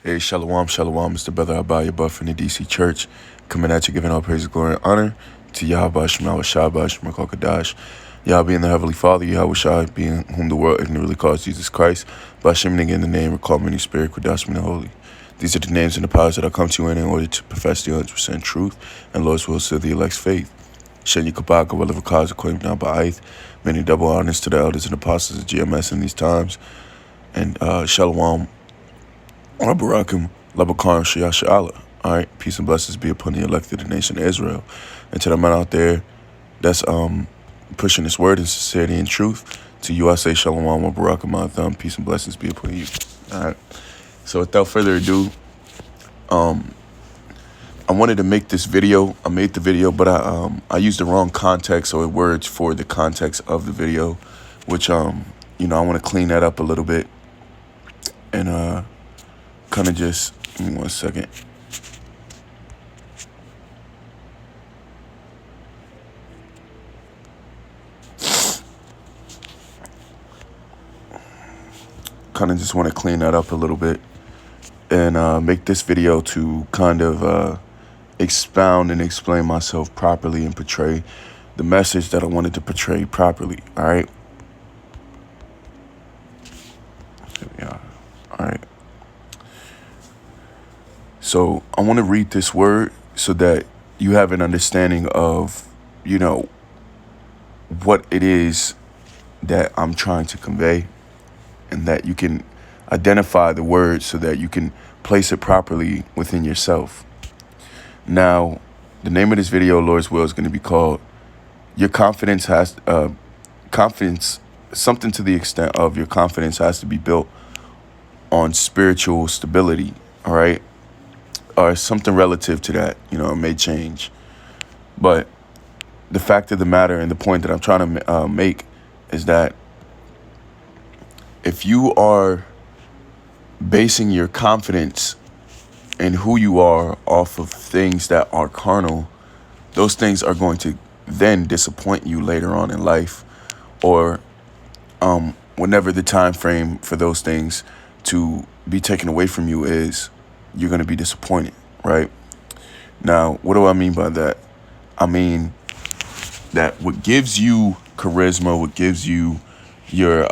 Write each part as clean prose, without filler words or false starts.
Hey, Shalom, Shalom. It's the brother Abaya Buff from the DC Church, coming at you, giving all praise, glory, and honor to Yahweh Shema Shabbat Shema Kadash. Yah being the Heavenly Father, Yahweh Shai being whom the world ignorantly calls Jesus Christ. Bashim again the name, recall many spirit, Kodash the Holy. These are the names and the powers that I come to you in order to profess the 100% truth and Lord's will to the elect's faith. Shen Yikabaka, whatever cause according now by Aith. Many double honors to the elders and apostles of GMS in these times. And Shalom. Barakim, Labakar, Shiyah Allah. All right, peace and blessings be upon the elected nation of Israel. And to the man out there that's pushing this word in sincerity and truth, to you I say Shalom, Barakim, my thumb, peace and blessings be upon you. All right. So without further ado, I wanted to make this video. I made the video, but I used the wrong context or words for the context of the video, which I want to clean that up a little bit and kind of just, give me 1 second. Kind of just want to clean that up a little bit and make this video to kind of expound and explain myself properly and portray the message that I wanted to portray properly. All right. Here we are. All right. So I want to read this word so that you have an understanding of, what it is that I'm trying to convey, and that you can identify the word so that you can place it properly within yourself. Now, the name of this video, Lord's will, is going to be called Your Confidence Has, Confidence, something to the extent of your confidence has to be built on spiritual stability, all right? Or something relative to that, it may change. But the fact of the matter and the point that I'm trying to make is that if you are basing your confidence in who you are off of things that are carnal, those things are going to then disappoint you later on in life, or whenever the time frame for those things to be taken away from you is, you're going to be disappointed, right? Now, what do I mean by that? I mean that what gives you charisma, what gives you your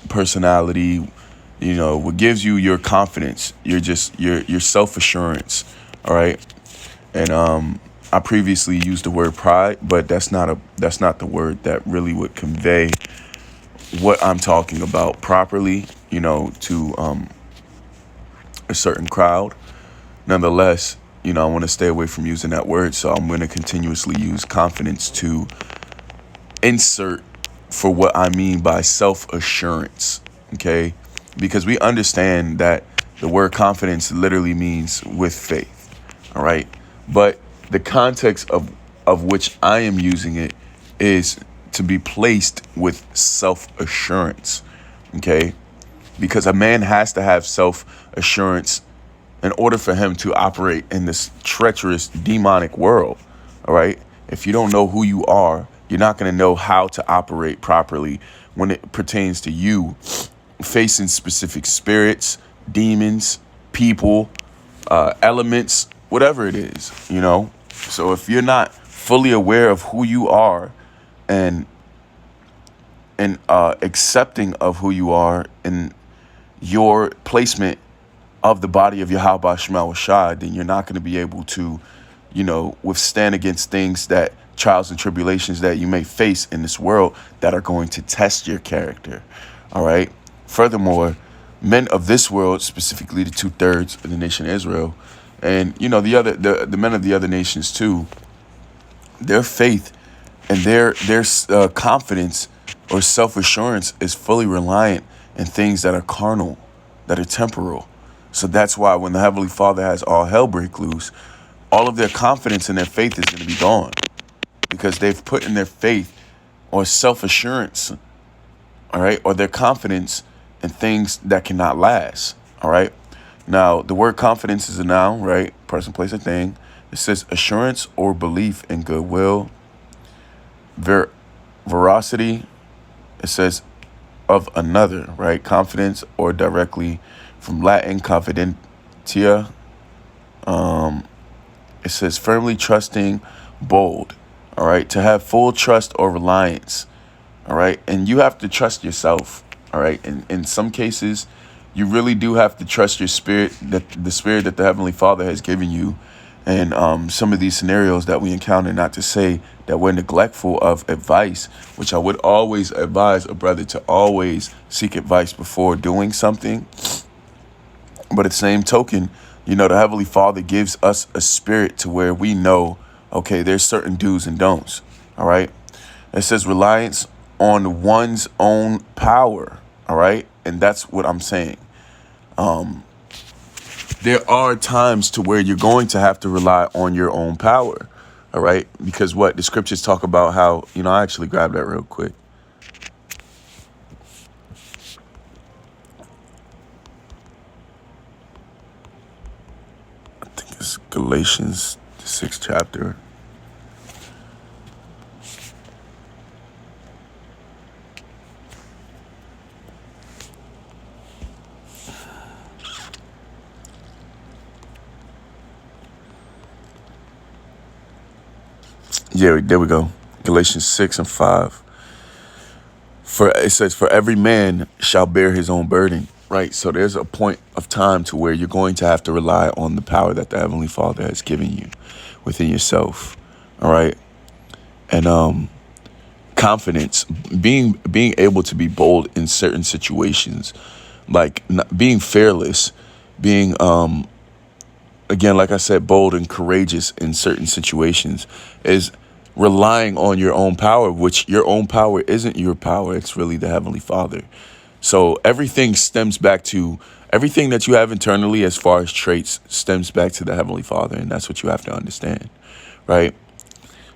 personality, what gives you your confidence, your self-assurance, all right? And I previously used the word pride, but that's not the word that really would convey what I'm talking about properly, to a certain crowd. Nonetheless, I want to stay away from using that word, so I'm going to continuously use confidence to insert for what I mean by self-assurance, okay? Because we understand that the word confidence literally means with faith, all right? But the context of which I am using it is to be placed with self-assurance, okay? Because a man has to have self-assurance in order for him to operate in this treacherous, demonic world, all right? If you don't know who you are, you're not going to know how to operate properly when it pertains to you facing specific spirits, demons, people, elements, whatever it is, So if you're not fully aware of who you are and accepting of who you are and your placement of the body of Yahweh Shema Shai, then you're not going to be able to, withstand against things that trials and tribulations that you may face in this world that are going to test your character. All right. Furthermore, men of this world, specifically the 2/3 of the nation of Israel, and the men of the other nations too, their faith and their confidence or self-assurance is fully reliant in things that are carnal, that are temporal. So that's why when the Heavenly Father has all hell break loose, all of their confidence and their faith is going to be gone, because they've put in their faith or self-assurance, all right, or their confidence in things that cannot last, all right? Now, the word confidence is a noun, right? Person, place, or thing. It says assurance or belief in goodwill. Veracity, it says of another, right? Confidence, or directly from Latin Tia. It says firmly trusting, bold. All right. To have full trust or reliance. All right. And you have to trust yourself. All right. And in some cases, you really do have to trust your spirit, that the spirit that the Heavenly Father has given you. And some of these scenarios that we encounter, not to say that we're neglectful of advice, which I would always advise a brother to always seek advice before doing something. But at the same token, the Heavenly Father gives us a spirit to where we know, okay, there's certain do's and don'ts. All right. It says reliance on one's own power. All right. And that's what I'm saying. There are times to where you're going to have to rely on your own power. All right. Because what the scriptures talk about how, I actually grabbed that real quick. I think it's Galatians, the 6th chapter. Yeah, there we go. Galatians 6:5. It says, for every man shall bear his own burden. Right. So there's a point of time to where you're going to have to rely on the power that the Heavenly Father has given you within yourself. All right. And confidence, being able to be bold in certain situations, like being fearless, being again, like I said, bold and courageous in certain situations is relying on your own power, which your own power isn't your power. It's really the Heavenly Father. So everything stems back to everything that you have internally as far as traits stems back to the Heavenly Father. And that's what you have to understand. Right.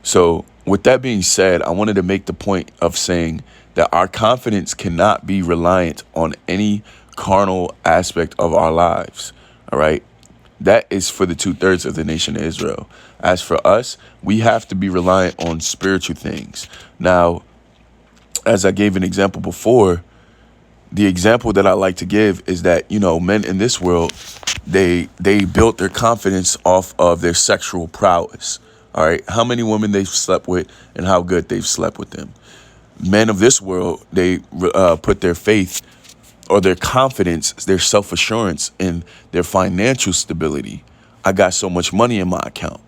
So with that being said, I wanted to make the point of saying that our confidence cannot be reliant on any carnal aspect of our lives. All right. That is for the 2/3 of the nation of Israel. As for us, we have to be reliant on spiritual things. Now, as I gave an example before, the example that I like to give is that, men in this world, they built their confidence off of their sexual prowess. All right. How many women they've slept with and how good they've slept with them. Men of this world, they put their faith or their confidence, their self-assurance in their financial stability. I got so much money in my account.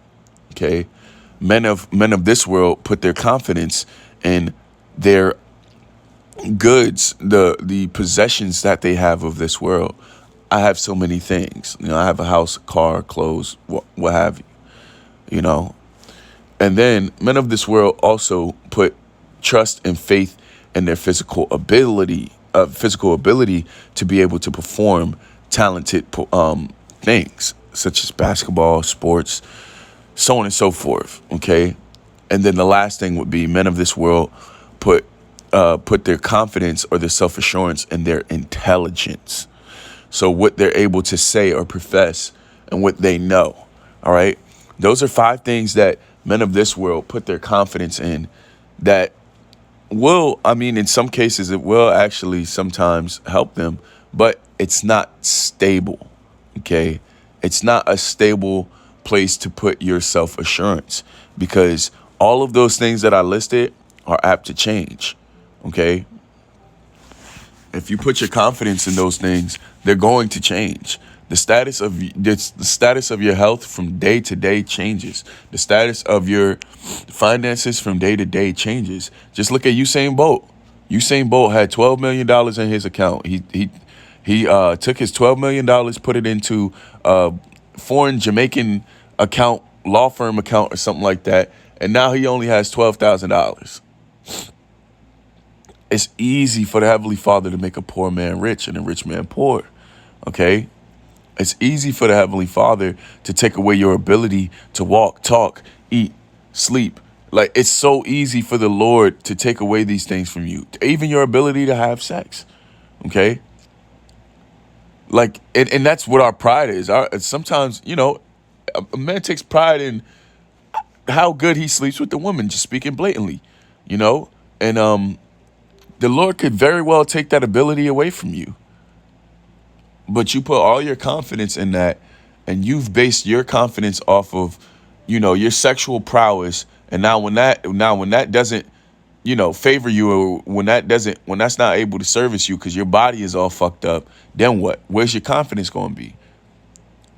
Okay. Men of this world put their confidence in their goods, the possessions that they have of this world. I have so many things. I have a house, car, clothes, what have you. And then men of this world also put trust and faith in their physical ability to be able to perform talented things such as basketball, sports, so on and so forth. Okay. And then the last thing would be men of this world put their confidence or their self-assurance in their intelligence. So what they're able to say or profess and what they know. All right. Those are 5 things that men of this world put their confidence in that in some cases, it will actually sometimes help them, but it's not stable. Okay. It's not a stable place to put your self-assurance because all of those things that I listed are apt to change. Okay. If you put your confidence in those things, they're going to change. The status of your health from day to day changes. The status of your finances from day to day changes. Just look at Usain Bolt. Usain Bolt had $12 million in his account. He took his $12 million, put it into a foreign Jamaican account, law firm account or something like that. And now he only has $12,000. It's easy for the Heavenly Father to make a poor man rich and a rich man poor. Okay. It's easy for the Heavenly Father to take away your ability to walk, talk, eat, sleep. Like, it's so easy for the Lord to take away these things from you, even your ability to have sex. Okay. Like, and that's what our pride is. Sometimes, a man takes pride in how good he sleeps with the woman, just speaking blatantly, and the Lord could very well take that ability away from you. But you put all your confidence in that, and you've based your confidence off of, your sexual prowess, and now when that doesn't, favor you, or when that's not able to service you because your body is all fucked up, then what? Where's your confidence going to be?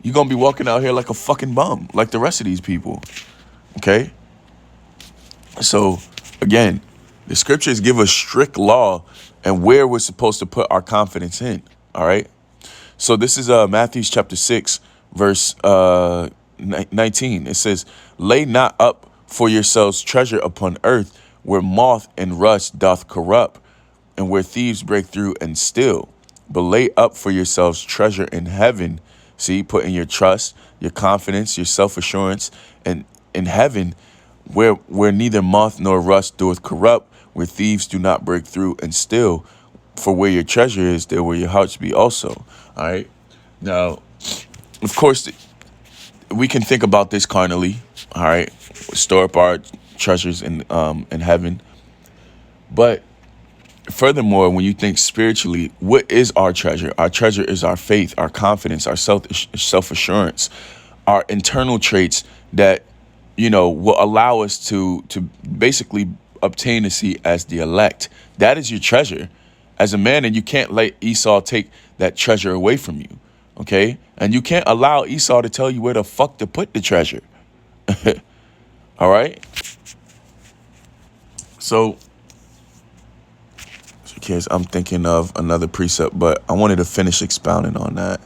You're going to be walking out here like a fucking bum, like the rest of these people. Okay? So, again, the scriptures give us strict law and where we're supposed to put our confidence in. All right? So this is Matthew chapter 6, verse 19. It says, lay not up for yourselves treasure upon earth, where moth and rust doth corrupt, and where thieves break through and steal. But lay up for yourselves treasure in heaven. See, putting your trust, your confidence, your self-assurance, and in heaven, where neither moth nor rust doeth corrupt, where thieves do not break through and steal. For where your treasure is, there will your hearts be also. All right. Now, of course, we can think about this carnally. All right. Store up our treasures in heaven. But furthermore, when you think spiritually, what is our treasure? Our treasure is our faith, our confidence, our self-assurance, our internal traits that, will allow us to basically obtain a seat as the elect. That is your treasure as a man, and you can't let Esau take that treasure away from you, okay? And you can't allow Esau to tell you where the fuck to put the treasure, all right? So, kids, I'm thinking of another precept, but I wanted to finish expounding on that.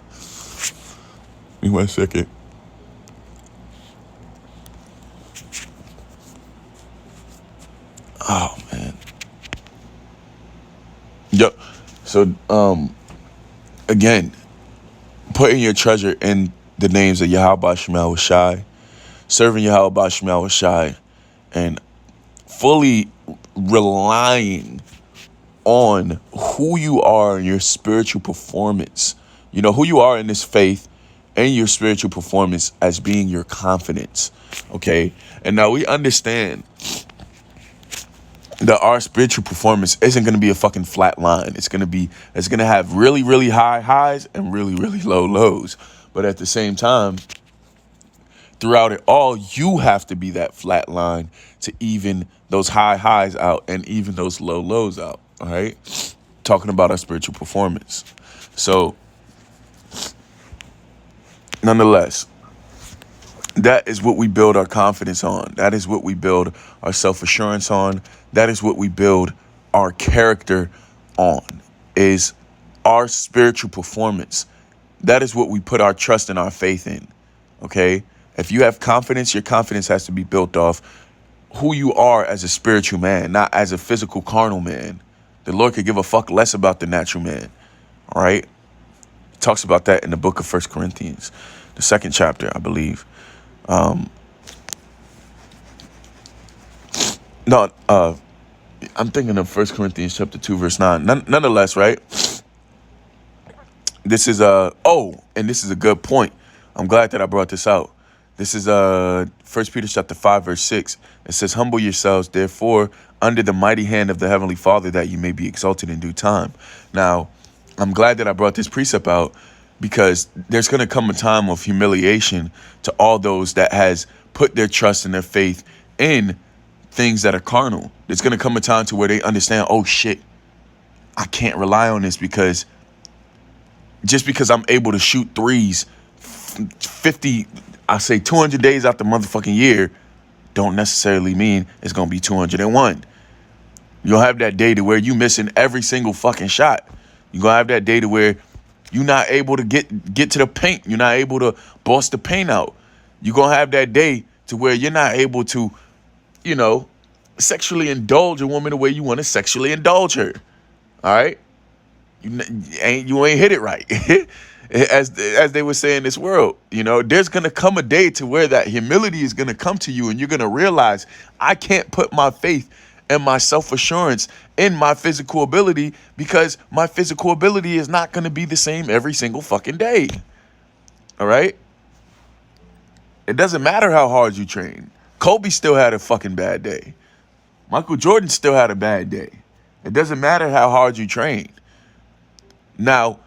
Give me 1 second. Oh, man. Yep. So, again, putting your treasure in the names of Yahweh Shema Shai, serving Yahweh Shema Shai, and fully relying on who you are in your spiritual performance. Who you are in this faith and your spiritual performance as being your confidence. Okay. And now we understand that our spiritual performance isn't going to be a fucking flat line. It's going to have really, really high highs and really, really low lows. But at the same time, throughout it all, you have to be that flat line to even those high highs out and even those low lows out. All right. Talking about our spiritual performance. So, nonetheless, that is what we build our confidence on. That is what we build our self-assurance on. That is what we build our character on, is our spiritual performance. That is what we put our trust and our faith in, okay? If you have confidence, your confidence has to be built off who you are as a spiritual man, not as a physical carnal man. The Lord could give a fuck less about the natural man, all right? He talks about that in the book of 1 Corinthians, the 2nd chapter, I believe. I'm thinking of 1 Corinthians chapter 2, verse 9. Nonetheless, right? This is and this is a good point. I'm glad that I brought this out. This is 1 Peter chapter 5, verse 6. It says, humble yourselves, therefore, under the mighty hand of the Heavenly Father, that you may be exalted in due time. Now, I'm glad that I brought this precept out, because there's going to come a time of humiliation to all those that has put their trust and their faith in things that are carnal. There's going to come a time to where they understand, oh shit, I can't rely on this, because just because I'm able to shoot threes 200 days out the motherfucking year, don't necessarily mean it's going to be 201. You'll have that day to where you missing every single fucking shot. You're going to have that day to where you're not able to get to the paint. You're not able to bust the paint out. You're going to have that day to where you're not able to, sexually indulge a woman the way you want to sexually indulge her. All right? You ain't hit it right. As they would say in this world, there's going to come a day to where that humility is going to come to you, and you're going to realize, I can't put my faith and my self-assurance in my physical ability, because my physical ability is not going to be the same every single fucking day. All right? It doesn't matter how hard you train. Kobe still had a fucking bad day. Michael Jordan still had a bad day. It doesn't matter how hard you train. Now,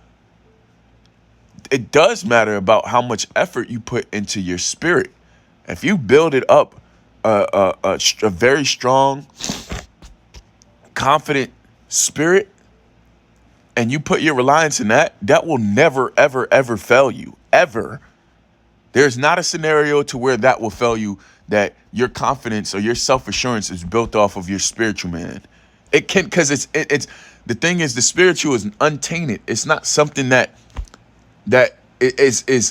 it does matter about how much effort you put into your spirit. If you build it up, a very strong, confident spirit, and you put your reliance in that, that will never, ever, ever fail you. Ever. There's not a scenario to where that will fail you, that your confidence or your self-assurance is built off of your spiritual man. It can, because it's the thing is, the spiritual is untainted. It's not something that is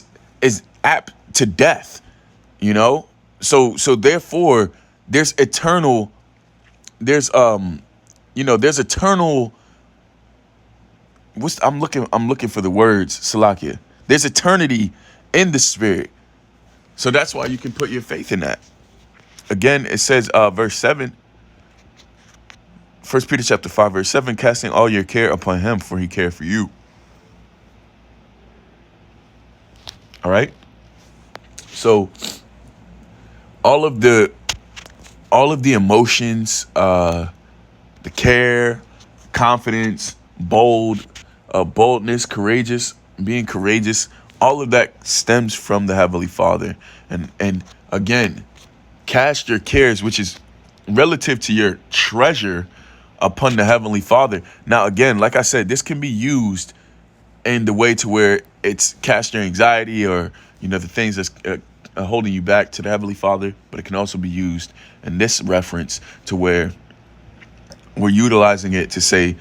apt to death, you know? So therefore there's eternal, there's eternal, I'm looking for the words, Salakia. There's eternity in the spirit. So that's why you can put your faith in that. Again, it says, verse 7, 1 Peter chapter 5, verse 7, casting all your care upon him, for he cared for you. All right. So all of the emotions, the care, confidence, boldness, being courageous, all of that stems from the Heavenly Father. And again, cast your cares, which is relative to your treasure, upon the Heavenly Father. Now, again, like I said, this can be used in the way to where it's cast your anxiety or, the things that's holding you back to the Heavenly Father. But it can also be used in this reference to where we're utilizing it to say,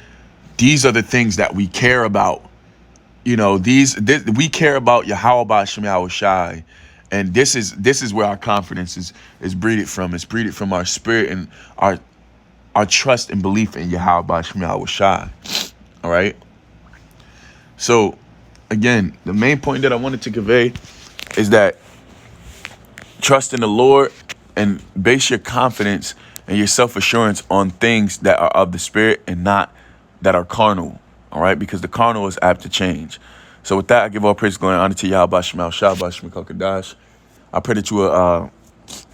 these are the things that we care about. We care about Yahweh B'Shem Yahweh Shai. And this is where our confidence is breeded from. It's breeded from our spirit and our trust and belief in Yahweh B'Shem Yahweh Shai. All right. So again, the main point that I wanted to convey is that trust in the Lord and base your confidence and your self-assurance on things that are of the spirit and not that are carnal. All right, because the carnal is apt to change. So with that, I give all praise, glory, and honor to Yahweh B'Shem Yahweh Shai, B'Shem Kokadash. I pray that you will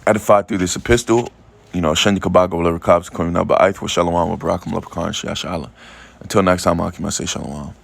edify through this epistle. Shandi Kabago, whatever cops, coming up by Aith, Shalom, Barakam, Leprechaun, Shia Shala. Until next time, I'll keep my say Shalom.